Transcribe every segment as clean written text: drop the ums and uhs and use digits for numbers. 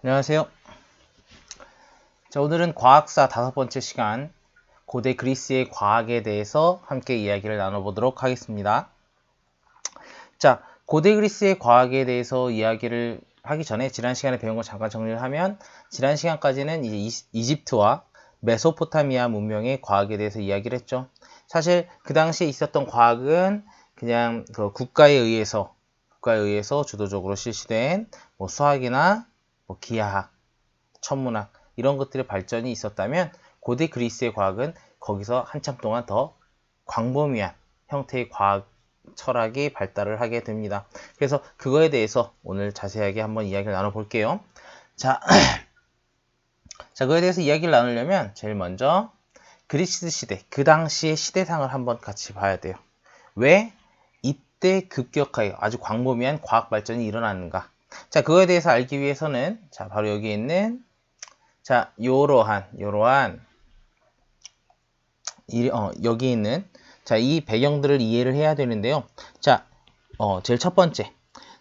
안녕하세요. 자, 오늘은 과학사 5번째 시간 고대 그리스의 과학에 대해서 함께 이야기를 나눠보도록 하겠습니다. 자, 고대 그리스의 과학에 대해서 이야기를 하기 전에 지난 시간에 배운 거 잠깐 정리를 하면 지난 시간까지는 이제 이집트와 메소포타미아 문명의 과학에 대해서 이야기를 했죠. 사실 그 당시에 있었던 과학은 그냥 그 국가에 의해서 주도적으로 실시된 뭐 수학이나 뭐 기하학, 천문학 이런 것들의 발전이 있었다면 고대 그리스의 과학은 거기서 한참 동안 더 광범위한 형태의 과학 철학이 발달을 하게 됩니다. 그래서 그거에 대해서 오늘 자세하게 한번 이야기를 나눠볼게요. 자, 그거에 대해서 이야기를 나누려면 제일 먼저 그리스 시대, 그 당시의 시대상을 한번 같이 봐야 돼요. 왜 이때 급격하게 아주 광범위한 과학 발전이 일어났는가? 자, 그거에 대해서 알기 위해서는 자, 바로 여기 있는 자, 여기 있는 자, 이 배경들을 이해를 해야 되는데요. 자, 제일 첫 번째.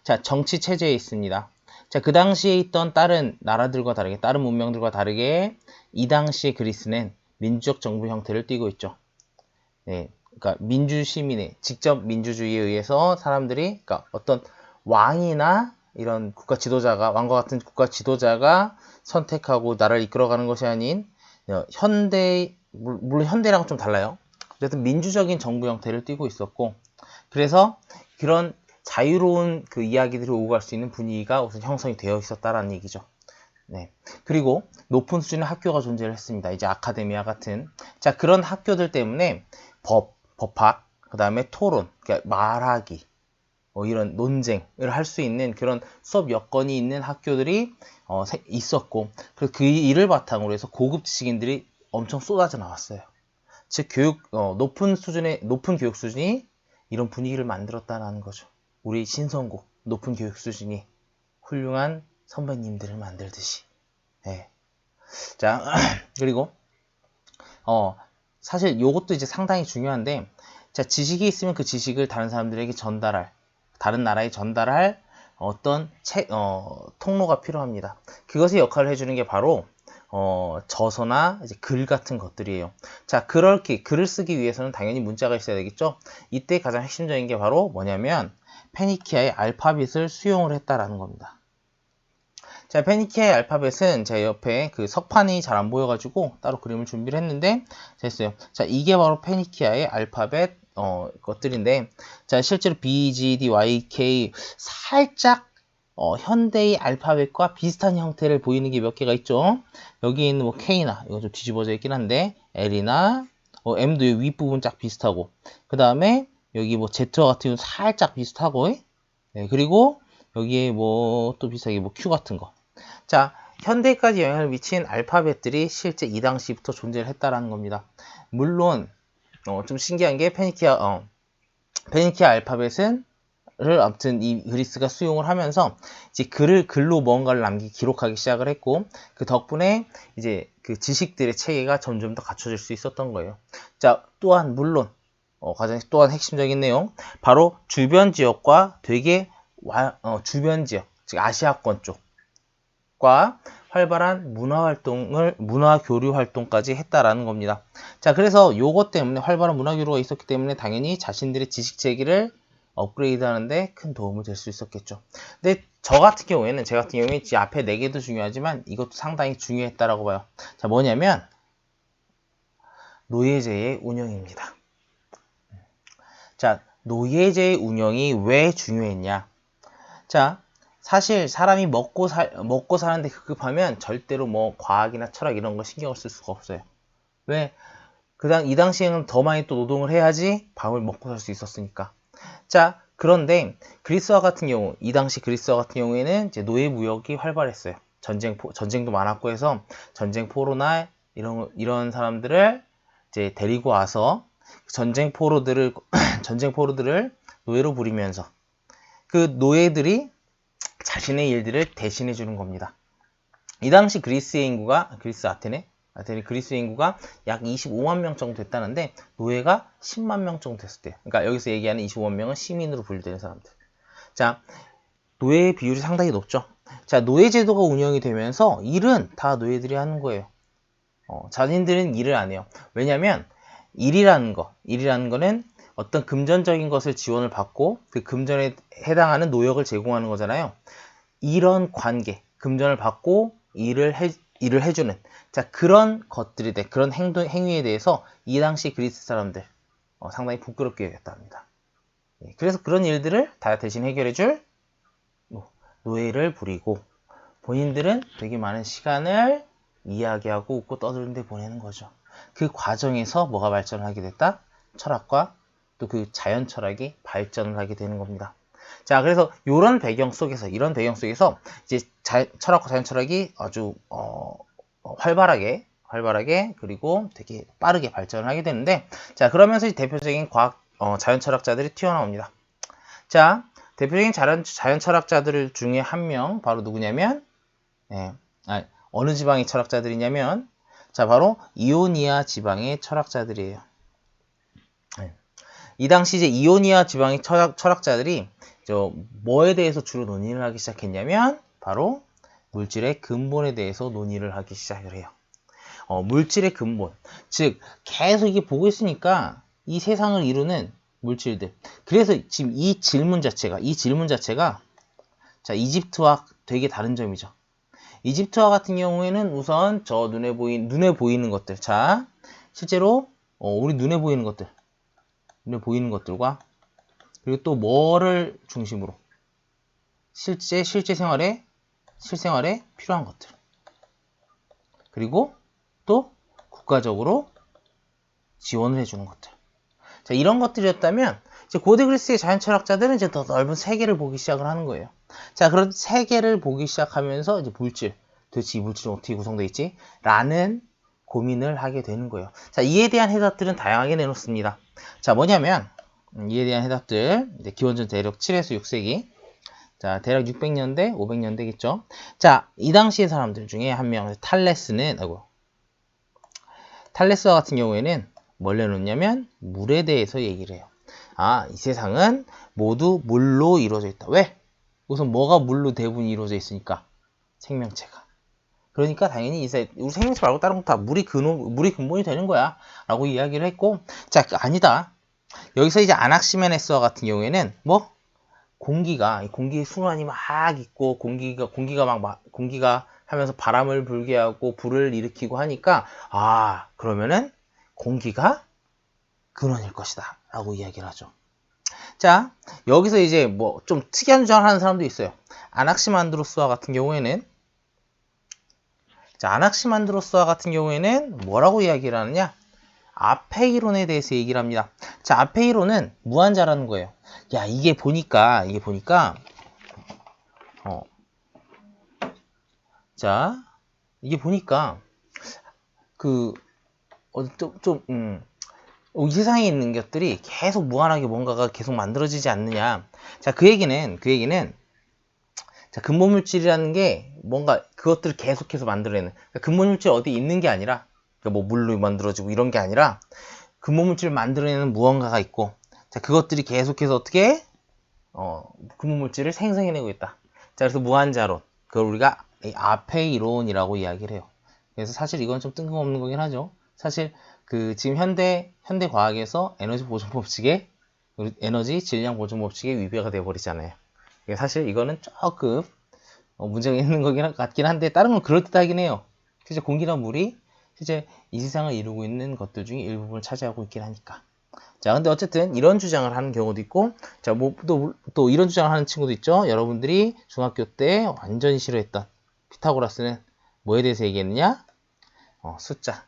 자, 정치 체제에 있습니다. 자, 그 당시에 있던 다른 나라들과 다르게, 다른 문명들과 다르게 이 당시의 그리스는 민주적 정부 형태를 띠고 있죠. 네. 그러니까 민주 시민의 직접 민주주의에 의해서 사람들이 그러니까 어떤 왕이나 이런 국가 지도자가 왕과 같은 국가 지도자가 선택하고 나라를 이끌어가는 것이 아닌 현대 물론 현대랑은 좀 달라요. 어쨌든 민주적인 정부 형태를 띠고 있었고 그래서 그런 자유로운 그 이야기들을 오고 갈 수 있는 분위기가 우선 형성이 되어 있었다라는 얘기죠. 네. 그리고 높은 수준의 학교가 존재를 했습니다. 이제 아카데미아 같은 자 그런 학교들 때문에 법학, 그 다음에 토론, 그러니까 말하기, 이런 논쟁을 할 수 있는 그런 수업 여건이 있는 학교들이 있었고 그 일을 바탕으로 해서 고급 지식인들이 엄청 쏟아져 나왔어요. 즉 높은 교육 수준이 이런 분위기를 만들었다는 거죠. 우리 신성국 높은 교육 수준이 훌륭한 선배님들을 만들듯이. 네. 자 그리고 사실 요것도 이제 상당히 중요한데 자 지식이 있으면 그 지식을 다른 사람들에게 다른 나라에 전달할 어떤 통로가 필요합니다. 그것의 역할을 해주는 게 바로 저서나 이제 글 같은 것들이에요. 자, 그렇게 글을 쓰기 위해서는 당연히 문자가 있어야 되겠죠. 이때 가장 핵심적인 게 바로 뭐냐면 페니키아의 알파벳을 수용을 했다라는 겁니다. 자, 페니키아의 알파벳은 제 옆에 그 석판이 잘 안 보여가지고 따로 그림을 준비를 했는데 됐어요. 자, 이게 바로 페니키아의 알파벳 것들인데 자, 실제로 B, G, D, Y, K 살짝 현대의 알파벳과 비슷한 형태를 보이는 게 몇 개가 있죠. 여기 있는 뭐 K나 이거 좀 뒤집어져 있긴 한데 L이나 M도 이 윗부분 쫙 비슷하고 그 다음에 여기 뭐 Z와 같은 경우 살짝 비슷하고 네, 그리고 여기에 뭐 또 비슷하게 뭐 Q 같은 거 자, 현대까지 영향을 미친 알파벳들이 실제 이 당시부터 존재를 했다라는 겁니다. 물론 좀 신기한 게 페니키아 알파벳은 아무튼 이 그리스가 수용을 하면서 이제 글로 뭔가를 기록하기 시작을 했고 그 덕분에 이제 그 지식들의 체계가 점점 더 갖춰질 수 있었던 거예요. 자, 또한 물론 또한 핵심적인 내용 바로 주변 지역과 되게 주변 지역 즉 아시아권 쪽과 활발한 문화 교류 활동까지 했다라는 겁니다. 자, 그래서 요것 때문에 활발한 문화 교류가 있었기 때문에 당연히 자신들의 지식 체계를 업그레이드 하는데 큰 도움이 될 수 있었겠죠. 근데 제 같은 경우에는 이 앞에 4개도 중요하지만 이것도 상당히 중요했다라고 봐요. 자, 뭐냐면 노예제의 운영입니다. 자, 노예제의 운영이 왜 중요했냐? 자, 사실 사람이 먹고 사는데 급급하면 절대로 뭐 과학이나 철학 이런 거 신경을 쓸 수가 없어요. 왜? 이 당시에는 더 많이 또 노동을 해야지 밥을 먹고 살 수 있었으니까. 자, 그런데 이 당시 그리스와 같은 경우에는 이제 노예 무역이 활발했어요. 전쟁도 많았고 해서 전쟁포로나 이런 사람들을 이제 데리고 와서 전쟁포로들을 노예로 부리면서 그 노예들이 자신의 일들을 대신해 주는 겁니다. 이 당시 그리스의 인구가 약 25만 명 정도 됐다는데 노예가 10만 명 정도 됐을 때요. 그러니까 여기서 얘기하는 25만 명은 시민으로 분류되는 사람들. 자, 노예의 비율이 상당히 높죠. 자, 노예제도가 운영이 되면서 일은 다 노예들이 하는 거예요. 자신들은 일을 안 해요. 왜냐면 일이라는 거는 어떤 금전적인 것을 지원을 받고 그 금전에 해당하는 노역을 제공하는 거잖아요. 이런 관계, 금전을 받고 일을 해주는 자, 그런 것들에 대해 그런 행위에 대해서 이 당시 그리스 사람들 상당히 부끄럽게 여겼다 합니다. 그래서 그런 일들을 다 대신 해결해줄 노예를 부리고 본인들은 되게 많은 시간을 이야기하고 웃고 떠드는 데 보내는 거죠. 그 과정에서 뭐가 발전을 하게 됐다? 철학과 또 그 자연 철학이 발전을 하게 되는 겁니다. 자, 그래서 이런 배경 속에서 이제 철학과 자연 철학이 아주 활발하게 그리고 되게 빠르게 발전을 하게 되는데, 자, 그러면서 대표적인 자연 철학자들이 튀어나옵니다. 자, 대표적인 자연 철학자들 중에 한 명 바로 누구냐면 어느 지방의 철학자들이냐면 자, 바로 이오니아 지방의 철학자들이에요. 이 당시 이제 이오니아 지방의 철학자들이 뭐에 대해서 주로 논의를 하기 시작했냐면 바로 물질의 근본에 대해서 논의를 하기 시작을 해요. 물질의 근본, 즉 계속 이게 보고 있으니까 이 세상을 이루는 물질들. 그래서 지금 이 질문 자체가 자, 이집트와 되게 다른 점이죠. 이집트와 같은 경우에는 우선 저 눈에 보이는 것들. 자, 실제로 우리 눈에 보이는 것들과 그리고 또 뭐를 중심으로 실생활에 필요한 것들. 그리고 또 국가적으로 지원을 해주는 것들. 자, 이런 것들이었다면 이제 고대 그리스의 자연 철학자들은 이제 더 넓은 세계를 보기 시작을 하는 거예요. 자, 그런 세계를 보기 시작하면서 이제 도대체 이 물질은 어떻게 구성되어 있지? 라는 고민을 하게 되는 거예요. 자, 이에 대한 해답들은 다양하게 내놓습니다. 자, 뭐냐면 이에 대한 해답들 이제 기원전 대략 7에서 6세기. 자, 대략 600년대, 500년대겠죠. 자, 이 당시의 사람들 중에 한 명, 탈레스와 같은 경우에는 뭘 내놓냐면 물에 대해서 얘기를 해요. 아, 이 세상은 모두 물로 이루어져 있다. 왜? 우선 뭐가 물로 대부분 이루어져 있으니까 생명체가. 그러니까 당연히 우리 생명체 말고 다른 건 다 물이 근본이 되는 거야 라고 이야기를 했고, 자, 아니다. 여기서 이제 아낙시메네스와 같은 경우에는 공기 순환이 막 있고 공기가 하면서 바람을 불게 하고 불을 일으키고 하니까 그러면은 공기가 근원일 것이다 라고 이야기를 하죠. 자, 여기서 이제 좀 특이한 주장을 하는 사람도 있어요. 아낙시만드로스와 같은 경우에는 뭐라고 이야기를 하느냐? 아페이론에 대해서 얘기를 합니다. 자, 아페이론은 무한자라는 거예요. 야, 이게 보니까 이 세상에 있는 것들이 계속 무한하게 뭔가가 계속 만들어지지 않느냐. 자, 그 얘기는 자, 근본 물질이라는 게 뭔가 그것들을 계속해서 만들어내는. 그러니까 근본 물질이 어디 있는 게 아니라, 그러니까 물로 만들어지고 이런 게 아니라 근본 물질을 만들어내는 무언가가 있고, 자, 그것들이 계속해서 어떻게 근본 물질을 생성해내고 있다. 자, 그래서 무한자론, 그걸 우리가 아페이론이라고 이야기를 해요. 그래서 사실 이건 좀 뜬금없는 거긴 하죠. 사실 지금 현대 과학에서 에너지 질량 보존 법칙에 위배가 되어 버리잖아요. 사실 이거는 조금 문제가 있는 거긴 같긴 한데, 다른 건 그럴듯하긴 해요. 실제 공기나 물이 실제 이 세상을 이루고 있는 것들 중에 일부분을 차지하고 있긴 하니까. 자, 근데 어쨌든 이런 주장을 하는 경우도 있고, 자, 또 이런 주장을 하는 친구도 있죠. 여러분들이 중학교 때 완전히 싫어했던 피타고라스는 뭐에 대해서 얘기했느냐? 숫자.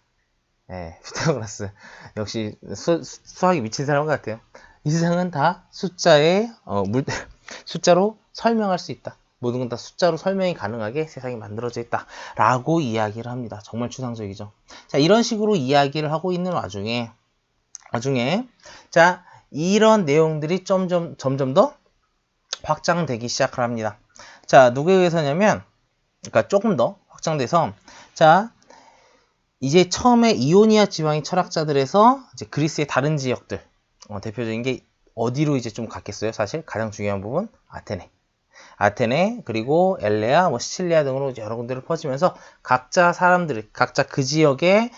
피타고라스. 역시 수학이 미친 사람 같아요. 이 세상은 다 숫자로 설명할 수 있다. 모든 건 다 숫자로 설명이 가능하게 세상이 만들어져 있다. 라고 이야기를 합니다. 정말 추상적이죠. 자, 이런 식으로 이야기를 하고 있는 와중에 자, 이런 내용들이 점점 더 확장되기 시작을 합니다. 자, 누구에 의해서냐면, 그러니까 조금 더 확장돼서, 자, 이제 처음에 이오니아 지방의 철학자들에서 이제 그리스의 다른 지역들, 대표적인 게 어디로 이제 좀 갔겠어요? 사실 가장 중요한 부분, 아테네. 아테네, 그리고 엘레아, 뭐 시칠리아 등으로 여러 군데를 퍼지면서 각자 사람들, 각자 그 지역의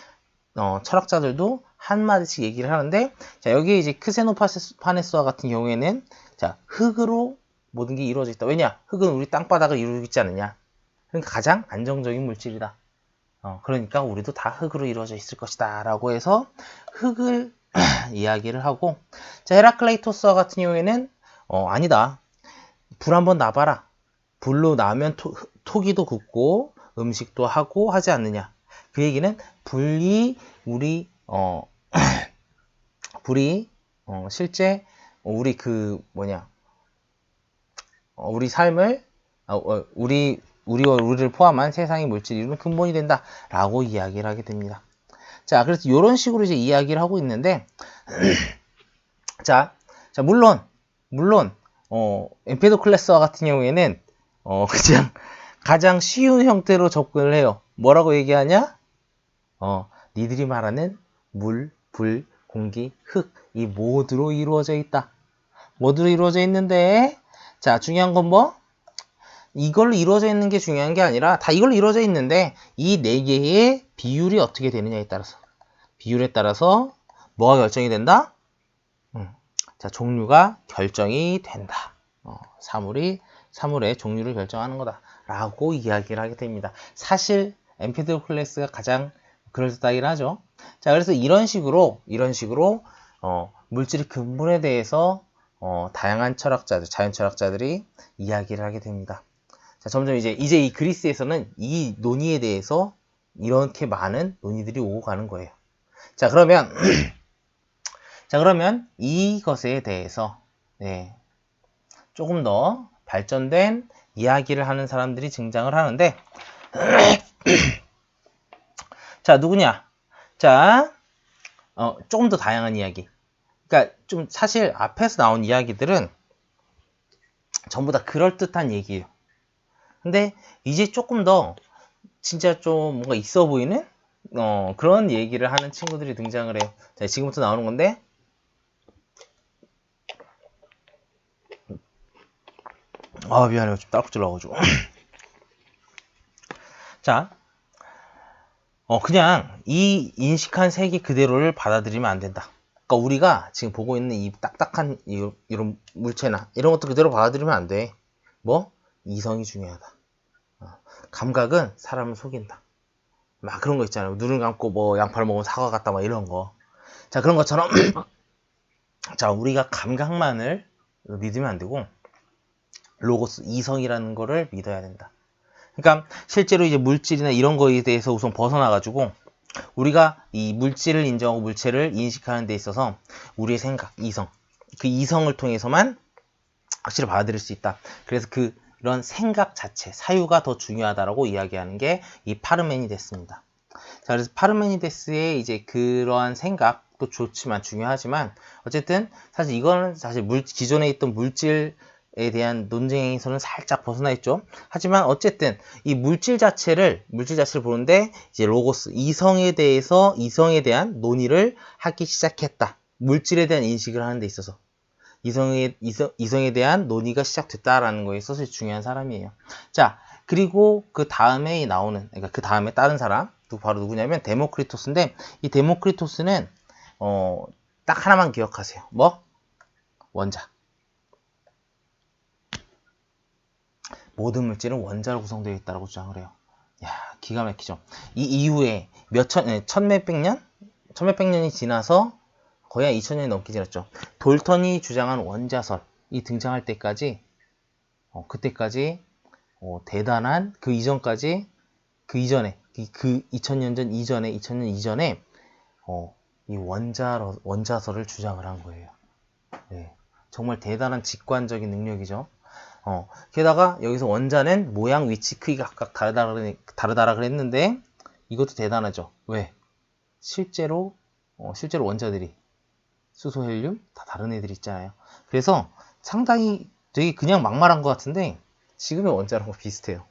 철학자들도 한마디씩 얘기를 하는데, 자, 여기 이제 크세노파네스와 같은 경우에는, 자, 흙으로 모든 게 이루어져 있다. 왜냐? 흙은 우리 땅바닥을 이루고 있지 않느냐? 그러니까 가장 안정적인 물질이다. 그러니까 우리도 다 흙으로 이루어져 있을 것이다. 라고 해서 흙을 이야기를 하고, 자, 헤라클레이토스와 같은 경우에는, 아니다. 불 한번 놔봐라. 불로 나면 토기도 굽고 음식도 하고 하지 않느냐. 그 얘기는 불이 우리 불이 실제 우리 우리 삶을 우리를 포함한 세상의 물질이 이루는 근본이 된다라고 이야기를 하게 됩니다. 자, 그래서 이런 식으로 이제 이야기를 하고 있는데, 자 물론 엠페도클레스와 같은 경우에는 그냥 가장 쉬운 형태로 접근을 해요. 뭐라고 얘기하냐? 니들이 말하는 물, 불, 공기, 흙, 이 모두로 이루어져 있다. 모두로 이루어져 있는데, 자, 중요한 건 뭐? 이걸로 이루어져 있는 게 중요한 게 아니라 다 이걸로 이루어져 있는데 이 네 개의 비율이 어떻게 되느냐에 따라서, 비율에 따라서 뭐가 결정이 된다? 자, 종류가 결정이 된다. 사물의 종류를 결정하는 거다. 라고 이야기를 하게 됩니다. 사실 엠피도클레스가 가장 그럴듯하긴 하죠. 자, 그래서 이런 식으로 물질의 근본에 대해서 다양한 철학자들, 자연 철학자들이 이야기를 하게 됩니다. 자, 점점 이제 이 그리스에서는 이 논의에 대해서 이렇게 많은 논의들이 오고 가는 거예요. 자, 그러면 이것에 대해서 조금 더 발전된 이야기를 하는 사람들이 등장을 하는데, 자, 누구냐? 자, 조금 더 다양한 이야기. 그러니까 좀 사실 앞에서 나온 이야기들은 전부 다 그럴듯한 얘기예요. 근데 이제 조금 더 진짜 좀 뭔가 있어 보이는 그런 얘기를 하는 친구들이 등장을 해요. 자, 지금부터 나오는 건데, 미안해요. 좀 딸꾹질 나가지고. 자, 그냥 이 인식한 세계 그대로를 받아들이면 안 된다. 그러니까 우리가 지금 보고 있는 이 딱딱한 이런 물체나 이런 것도 그대로 받아들이면 안 돼. 뭐? 이성이 중요하다. 감각은 사람을 속인다. 막 그런 거 있잖아요. 눈을 감고 뭐 양파를 먹으면 사과 같다 막 이런 거. 자, 그런 것처럼 자, 우리가 감각만을 믿으면 안 되고 로고스, 이성이라는 거를 믿어야 된다. 그러니까 실제로 이제 물질이나 이런 거에 대해서 우선 벗어나가지고 우리가 이 물질을 인정하고 물체를 인식하는 데 있어서 우리의 생각, 이성, 그 이성을 통해서만 확실히 받아들일 수 있다. 그래서 그런 생각 자체, 사유가 더 중요하다라고 이야기하는 게 이 파르메니데스입니다. 자, 그래서 파르메니데스의 이제 그러한 생각도 좋지만 중요하지만 어쨌든 사실 이거는 사실 기존에 있던 물질에 대한 논쟁에서는 살짝 벗어나 있죠. 하지만 어쨌든 이 물질 자체를 보는데 이제 로고스, 이성에 대한 논의를 하기 시작했다. 물질에 대한 인식을 하는 데 있어서 이성에 대한 논의가 시작됐다라는 거에 있어서 중요한 사람이에요. 자, 그리고 그 다음에 그러니까 그 다음에 다른 사람, 바로 누구냐면 데모크리토스인데, 이 데모크리토스는 딱 하나만 기억하세요. 뭐? 원자. 모든 물질은 원자로 구성되어 있다고 주장을 해요. 야, 기가 막히죠. 이 이후에 천몇백 년이 지나서 거의 한 2000년이 넘게 지났죠. 돌턴이 주장한 원자설이 등장할 때까지, 그때까지 대단한 그 이전에 2000년 이전에 이 원자설을 주장을 한 거예요. 네, 정말 대단한 직관적인 능력이죠. 게다가 여기서 원자는 모양, 위치, 크기가 각각 다르다라 그랬는데 이것도 대단하죠. 왜? 실제로 원자들이 수소, 헬륨 다 다른 애들 있잖아요. 그래서 상당히 되게 그냥 막말한 것 같은데 지금의 원자랑 비슷해요.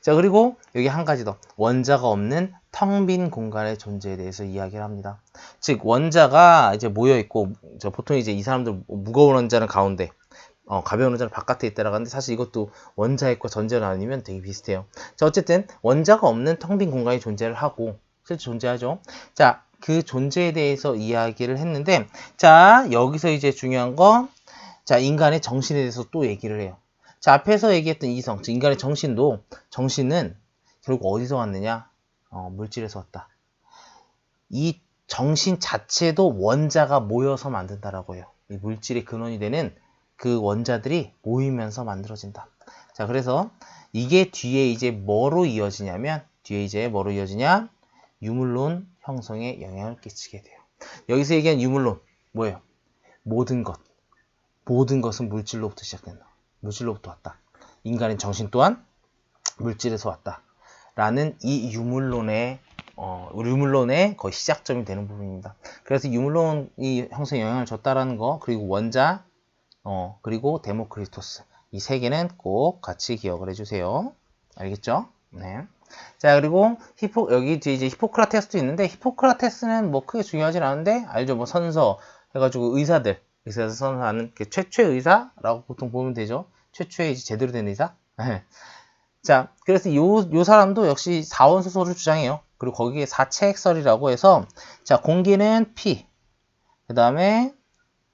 자, 그리고 여기 한 가지 더, 원자가 없는 텅 빈 공간의 존재에 대해서 이야기를 합니다. 즉 원자가 이제 모여 있고, 보통 이제 이 사람들 무거운 원자는 가운데, 가벼운 원자는 바깥에 있다라고 하는데 사실 이것도 원자핵과 전자로 나누면 되게 비슷해요. 자, 어쨌든 원자가 없는 텅 빈 공간이 존재를 하고 실제 존재하죠. 자, 그 존재에 대해서 이야기를 했는데 자, 여기서 이제 중요한 건 자, 인간의 정신에 대해서 또 얘기를 해요. 자, 앞에서 얘기했던 이성, 즉 인간의 정신은 결국 어디서 왔느냐? 물질에서 왔다. 이 정신 자체도 원자가 모여서 만든다라고 해요. 이 물질의 근원이 되는 그 원자들이 모이면서 만들어진다. 자, 그래서 이게 뒤에 이제 뭐로 이어지냐? 유물론 형성에 영향을 끼치게 돼요. 여기서 얘기한 유물론, 뭐예요? 모든 것은 물질로부터 시작된다. 물질로부터 왔다. 인간의 정신 또한 물질에서 왔다. 라는 이 유물론의 거의 시작점이 되는 부분입니다. 그래서 유물론이 형성에 영향을 줬다라는 거, 그리고 원자, 그리고 데모크리토스. 이 세 개는 꼭 같이 기억을 해주세요. 알겠죠? 네. 자, 그리고 여기 뒤에 이제 히포크라테스도 있는데, 히포크라테스는 뭐 크게 중요하진 않은데, 알죠? 뭐 선서 해가지고 의사에서 선서하는 최초의 의사라고 보통 보면 되죠? 최초의 이제 제대로 된 의사? 자, 그래서 요 사람도 역시 사원소설을 주장해요. 그리고 거기에 사체핵설이라고 해서, 자, 공기는 피, 그 다음에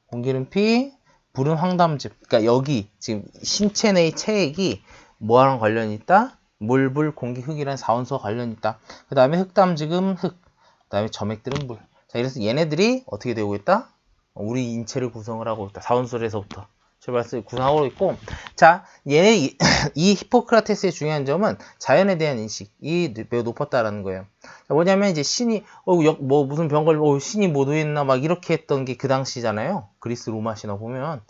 공기는 피, 불은 황담즙. 그러니까 여기 지금 신체 내의 체액이 뭐랑 관련이 있다? 물, 불, 공기, 흙이라는 사원소와 관련이 있다. 그 다음에 흙담즙은 흙, 그 다음에 점액들은 물. 자, 이래서 얘네들이 어떻게 되고 있다? 우리 인체를 구성을 하고 있다. 사원소에서부터 출발해서 구성하고 있고, 자, 이 히포크라테스의 중요한 점은 자연에 대한 인식이 매우 높았다라는 거예요. 자, 뭐냐면 이제 신이 무슨 병 걸리고 신이 뭐 노예했나 막 이렇게 했던 게 그 당시잖아요. 그리스 로마 신화 보면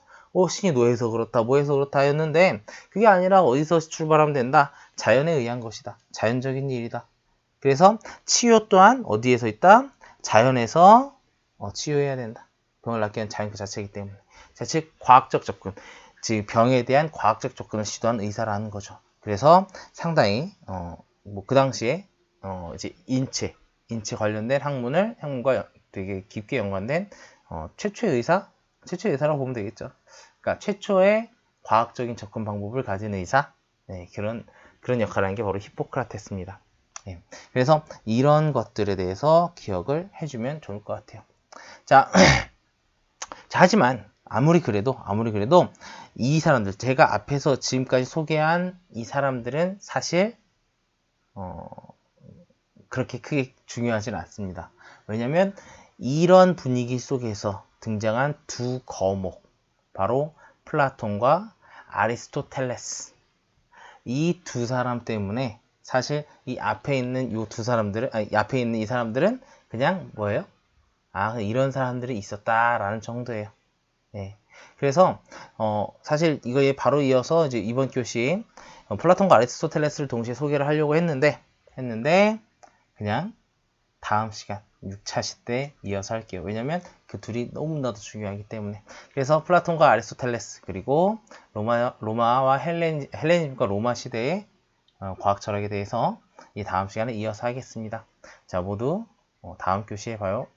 신이 노예해서 그렇다 뭐해서 그렇다 했는데 그게 아니라 어디서 출발하면 된다? 자연에 의한 것이다. 자연적인 일이다. 그래서 치유 또한 어디에서 있다? 자연에서 치유해야 된다. 병을 낫게 하는 자연 그 자체이기 때문에. 자, 즉 과학적 접근, 즉 병에 대한 과학적 접근을 시도한 의사라는 거죠. 그래서 상당히 뭐 그 당시에 이제 인체 관련된 학문과 되게 깊게 연관된 최초의 의사라고 보면 되겠죠. 그러니까 최초의 과학적인 접근 방법을 가진 의사, 네, 그런 역할을 하는 게 바로 히포크라테스입니다. 네, 그래서 이런 것들에 대해서 기억을 해주면 좋을 것 같아요. 자, 하지만 아무리 그래도 이 사람들, 제가 앞에서 지금까지 소개한 이 사람들은 사실 그렇게 크게 중요하진 않습니다. 왜냐하면 이런 분위기 속에서 등장한 두 거목, 바로 플라톤과 아리스토텔레스, 이 두 사람 때문에 사실 이 앞에 있는 이 사람들은 그냥 뭐예요? 이런 사람들이 있었다라는 정도예요. 네. 그래서 사실 이거에 바로 이어서 이제 이번 교시 플라톤과 아리스토텔레스를 동시에 소개를 하려고 했는데 그냥 다음 시간 6차 시대에 이어서 할게요. 왜냐면 그 둘이 너무나도 중요하기 때문에. 그래서 플라톤과 아리스토텔레스 그리고 로마와 헬레니즘과 로마 시대의 과학 철학에 대해서 이 다음 시간에 이어서 하겠습니다. 자, 모두 다음 교시에 봐요.